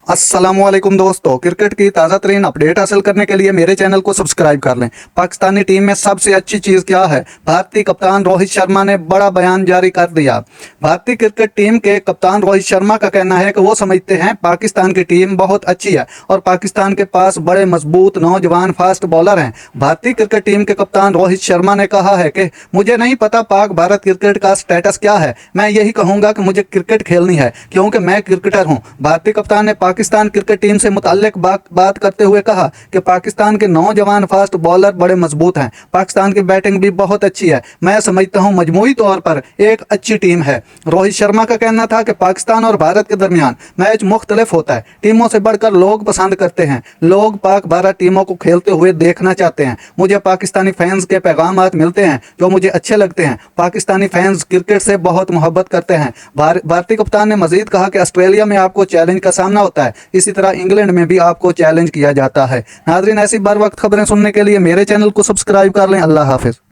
अस्सलामुअलैकुम दोस्तों, क्रिकेट की ताज़ा तरीन अपडेट हासिल करने के लिए मेरे चैनल को सब्सक्राइब कर लें। पाकिस्तानी टीम में सबसे अच्छी चीज़ क्या है? भारतीय कप्तान रोहित शर्मा ने बड़ा बयान जारी कर दिया। भारतीय क्रिकेट टीम के कप्तान रोहित शर्मा का कहना है कि वो समझते हैं पाकिस्तान की टीम बहुत अच्छी है और पाकिस्तान के पास बड़े मजबूत नौजवान फास्ट बॉलर हैं। भारतीय क्रिकेट टीम के कप्तान रोहित शर्मा ने कहा है कि मुझे नहीं पता पाक भारत क्रिकेट का स्टेटस क्या है, मैं यही कहूँगा कि मुझे क्रिकेट खेलनी है क्योंकि मैं क्रिकेटर हूँ। भारतीय कप्तान ने पाकिस्तान क्रिकेट टीम से मुताल्लिक बात करते हुए कहा कि पाकिस्तान के नौजवान फास्ट बॉलर बड़े मजबूत हैं, पाकिस्तान की बैटिंग भी बहुत अच्छी है, मैं समझता हूं मजमूई तौर पर एक अच्छी टीम है। रोहित शर्मा का कहना था कि पाकिस्तान और भारत के दरमियान मैच मुख्तलिफ होता है, टीमों से बढ़कर लोग पसंद करते हैं, लोग पाक भारत टीमों को खेलते हुए देखना चाहते हैं। मुझे पाकिस्तानी फैंस के पैगाम मिलते हैं जो मुझे अच्छे लगते हैं। पाकिस्तानी फैंस क्रिकेट से बहुत मोहब्बत करते हैं। भारतीय कप्तान ने मजीद कहा कि ऑस्ट्रेलिया में आपको चैलेंज का सामना होता है, इसी तरह इंग्लैंड में भी आपको चैलेंज किया जाता है। नाज़रीन, ऐसी बर वक्त खबरें सुनने के लिए मेरे चैनल को सब्सक्राइब कर लें। अल्लाह हाफिज़।